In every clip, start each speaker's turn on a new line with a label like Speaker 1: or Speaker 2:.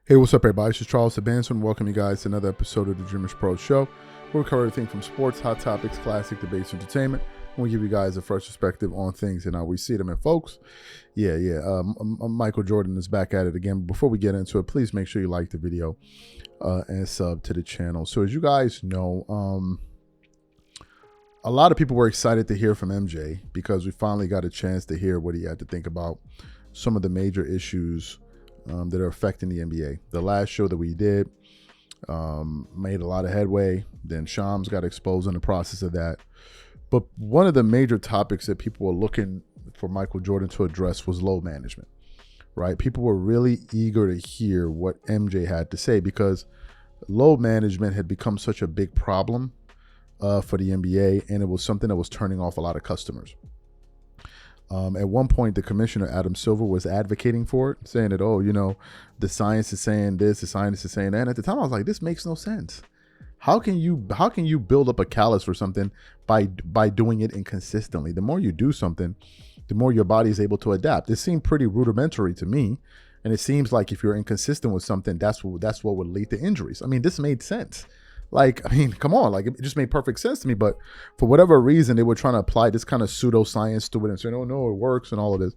Speaker 1: Hey, what's up, everybody? This is Charles the Benson. Welcome you guys to another episode of the DREAMERSPRO show. We'll cover everything from sports, hot topics, classic debates, entertainment. And we'll give you guys a fresh perspective on things and how we see them. And folks, Michael Jordan is back at it again. Before we get into it, please make sure you like the video and sub to the channel. So as you guys know, a lot of people were excited to hear from MJ because we finally got a chance to hear what he had to think about some of the major issues that are affecting the NBA. The last show that we did made a lot of headway. Then Shams got exposed in the process of that. But one of the major topics that people were looking for Michael Jordan to address was load management, right? People were really eager to hear what MJ had to say because load management had become such a big problem for the NBA, and it was something that was turning off a lot of customers. At one point, the commissioner, Adam Silver, was advocating for it, saying that, oh, you know, the science is saying this, the science is saying that. And at the time, I was like, this makes no sense. How can you build up a callus for something by doing it inconsistently? The more you do something, the more your body is able to adapt. It seemed pretty rudimentary to me. And it seems like if you're inconsistent with something, that's what would lead to injuries. I mean, this made sense. Like, I mean, come on, like it just made perfect sense to me. But for whatever reason, they were trying to apply this kind of pseudoscience to it and saying, oh, no, it works and all of this.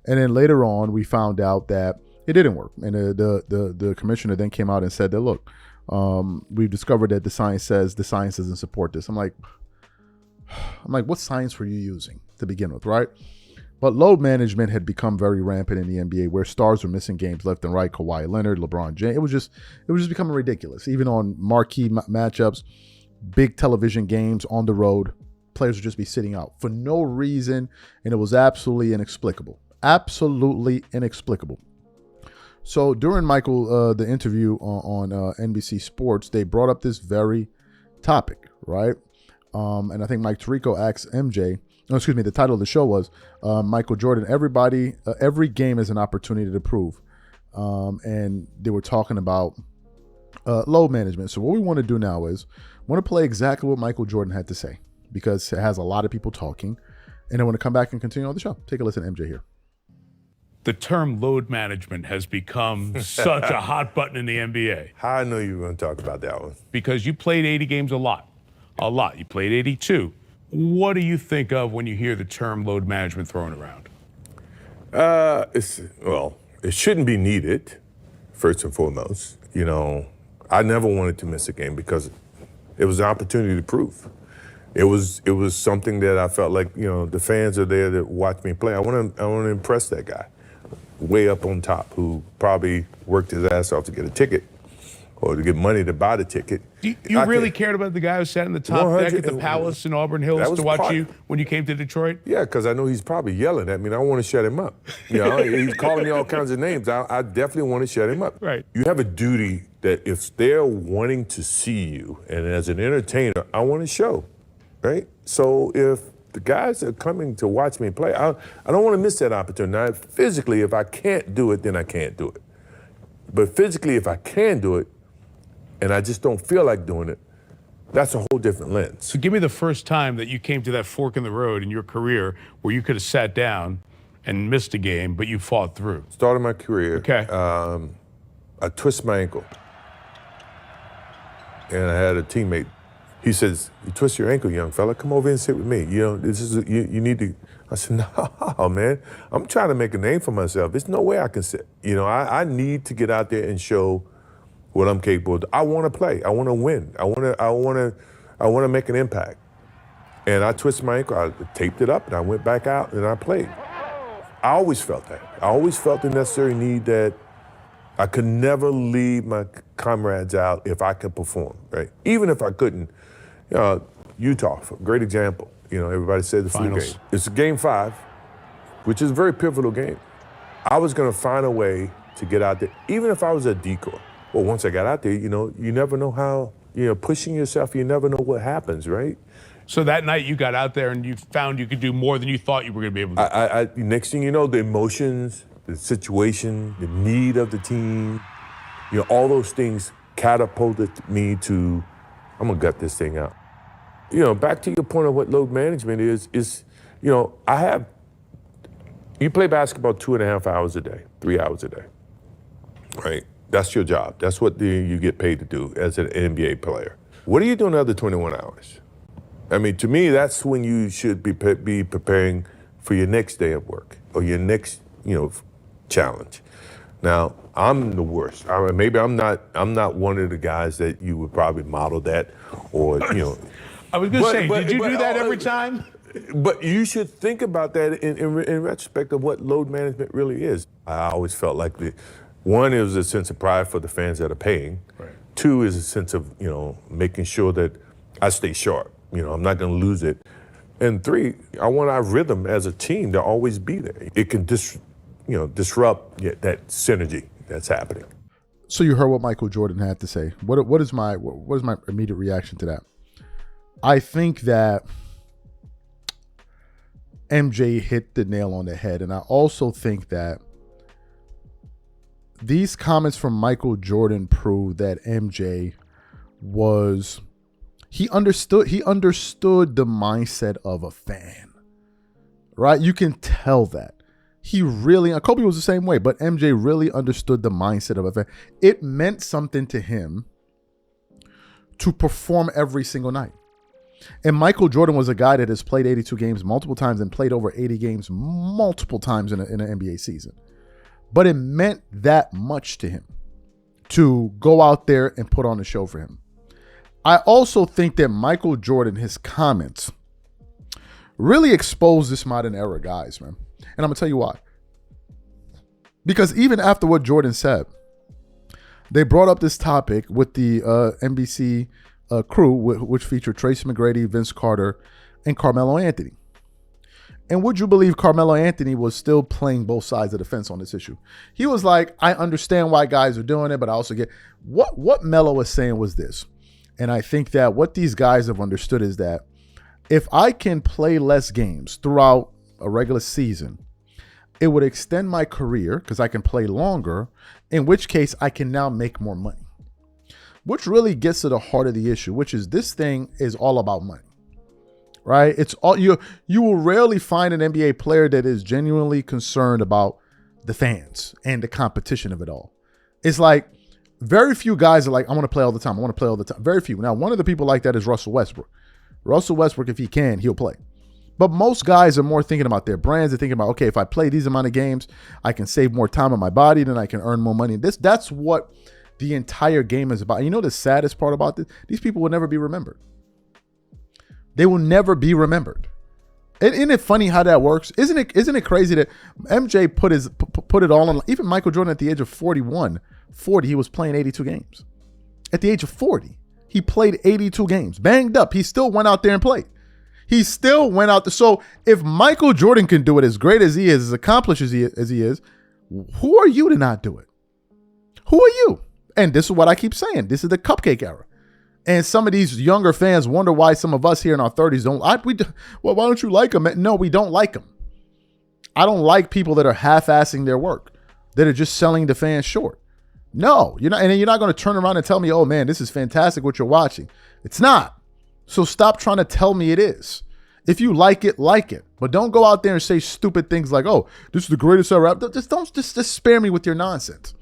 Speaker 1: And then later on, we found out that it didn't work. And the commissioner then came out and said that, look, we've discovered that the science doesn't support this. I'm like, what science were you using to begin with, right? But load management had become very rampant in the NBA, where stars were missing games left and right. Kawhi Leonard, LeBron James. It was just becoming ridiculous. Even on marquee matchups, big television games on the road, players would just be sitting out for no reason, and it was absolutely inexplicable. Absolutely inexplicable. So during the interview on NBC Sports, they brought up this very topic, right? And I think Mike Tirico asked MJ. The title of the show was Michael Jordan, every game is an opportunity to prove. And they were talking about load management. So what we want to do now is want to play exactly what Michael Jordan had to say, because it has a lot of people talking. And I want to come back and continue on the show. Take a listen to MJ here.
Speaker 2: The term load management has become such a hot button in the NBA.
Speaker 3: How I know you were going to talk about that one?
Speaker 2: Because you played 80 games a lot. You played 82. What do you think of when you hear the term load management thrown around?
Speaker 3: It shouldn't be needed, first and foremost. You know, I never wanted to miss a game because it was an opportunity to prove. It was something that I felt like, you know, the fans are there to watch me play. I want to impress that guy way up on top who probably worked his ass off to get a ticket or to get money to buy the ticket.
Speaker 2: You really cared about the guy who sat in the top deck at the Palace in Auburn Hills to watch you when you came to Detroit?
Speaker 3: Yeah, because I know he's probably yelling at me, and I want to shut him up. You know, he's calling me all kinds of names. I definitely want to shut him up.
Speaker 2: Right.
Speaker 3: You have a duty that if they're wanting to see you, and as an entertainer, I want to show, right? So if the guys are coming to watch me play, I don't want to miss that opportunity. Now, physically, if I can't do it, then I can't do it. But physically, if I can do it, and I just don't feel like doing it, that's a whole different lens.
Speaker 2: So give me the first time that you came to that fork in the road in your career where you could have sat down and missed a game, but you fought through.
Speaker 3: Started my career.
Speaker 2: Okay.
Speaker 3: I twist my ankle. And I had a teammate. He says, you twist your ankle, young fella, come over and sit with me. You know, this is you need to. I said, no, man. I'm trying to make a name for myself. There's no way I can sit. You know, I need to get out there and show what I'm capable of. I want to play. I want to win. I want to make an impact. And I twisted my ankle. I taped it up, and I went back out, and I played. I always felt that. I always felt the necessary need that I could never leave my comrades out if I could perform, right? Even if I couldn't. Utah, great example. You know, everybody said the flu game. It's game 5, which is a very pivotal game. I was going to find a way to get out there, even if I was a decoy. Well, once I got out there, you know, you never know how, you know, pushing yourself, you never know what happens, right?
Speaker 2: So that night you got out there and you found you could do more than you thought you were going to be able to do.
Speaker 3: Next thing you know, the emotions, the situation, the need of the team, you know, all those things catapulted me to, I'm going to gut this thing out. You know, back to your point of what load management is, you know, you play basketball 2.5 hours a day, 3 hours a day, right? That's your job. That's what you get paid to do as an NBA player. What are you doing the other 21 hours? I mean, to me, that's when you should be preparing for your next day of work or your next, challenge. Now, I'm the worst. Maybe I'm not one of the guys that you would probably model that, or
Speaker 2: I was going to say, did you do that every time?
Speaker 3: But you should think about that in retrospect of what load management really is. I always felt like one is a sense of pride for the fans that are paying.
Speaker 2: Right.
Speaker 3: Two is a sense of making sure that I stay sharp. I'm not going to lose it. And three, I want our rhythm as a team to always be there. It can disrupt that synergy that's happening.
Speaker 1: So you heard what Michael Jordan had to say. What is my immediate reaction to that? I think that MJ hit the nail on the head, and I also think that these comments from Michael Jordan prove that MJ he understood the mindset of a fan, right? You can tell that. Kobe was the same way, but MJ really understood the mindset of a fan. It meant something to him to perform every single night. And Michael Jordan was a guy that has played 82 games multiple times and played over 80 games multiple times in an NBA season. But it meant that much to him to go out there and put on a show for him. I also think that Michael Jordan, his comments, really exposed this modern era guys, man. And I'm going to tell you why. Because even after what Jordan said, they brought up this topic with the NBC crew, which featured Tracy McGrady, Vince Carter, and Carmelo Anthony. And would you believe Carmelo Anthony was still playing both sides of the fence on this issue? He was like, I understand why guys are doing it, but I also get what Melo was saying was this. And I think that what these guys have understood is that if I can play less games throughout a regular season, it would extend my career because I can play longer, in which case I can now make more money. Which really gets to the heart of the issue, which is this thing is all about money, right? It's all you will rarely find an NBA player that is genuinely concerned about the fans and the competition of it all. It's like very few guys are like, I want to play all the time. I want to play all the time. Very few. Now, one of the people like that is Russell Westbrook. Russell Westbrook, if he can, he'll play. But most guys are more thinking about their brands. They're thinking about, okay, if I play these amount of games, I can save more time on my body, then I can earn more money. That's what the entire game is about. And you know the saddest part about this? These people will never be remembered. They will never be remembered. Isn't it funny how that works? Isn't it crazy that MJ put it all on? Even Michael Jordan at the age of 40, he was playing 82 games. At the age of 40, he played 82 games. Banged up. He still went out there and played. He still went out there. So if Michael Jordan can do it as great as he is, as accomplished as he is, who are you to not do it? Who are you? And this is what I keep saying. This is the cupcake era. And some of these younger fans wonder why some of us here in our 30s don't. Why don't you like them? No, we don't like them. I don't like people that are half-assing their work, that are just selling the fans short. No, you're not. And then you're not going to turn around and tell me, oh, man, this is fantastic what you're watching. It's not. So stop trying to tell me it is. If you like it, like it. But don't go out there and say stupid things like, oh, this is the greatest ever. Just spare me with your nonsense.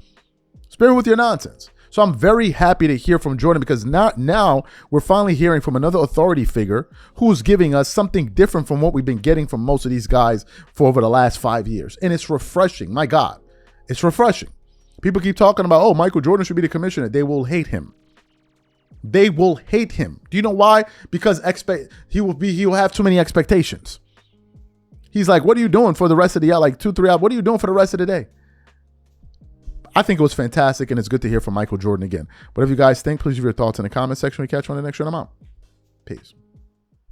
Speaker 1: Spare me with your nonsense. So I'm very happy to hear from Jordan because now we're finally hearing from another authority figure who's giving us something different from what we've been getting from most of these guys for over the last 5 years. And it's refreshing. My God, it's refreshing. People keep talking about, oh, Michael Jordan should be the commissioner. They will hate him. They will hate him. Do you know why? Because he will have too many expectations. He's like, what are you doing for the rest of the year? Like 2-3 hours. What are you doing for the rest of the day? I think it was fantastic, and it's good to hear from Michael Jordan again. Whatever you guys think, please leave your thoughts in the comment section. We catch you on the next show. I'm out. Peace.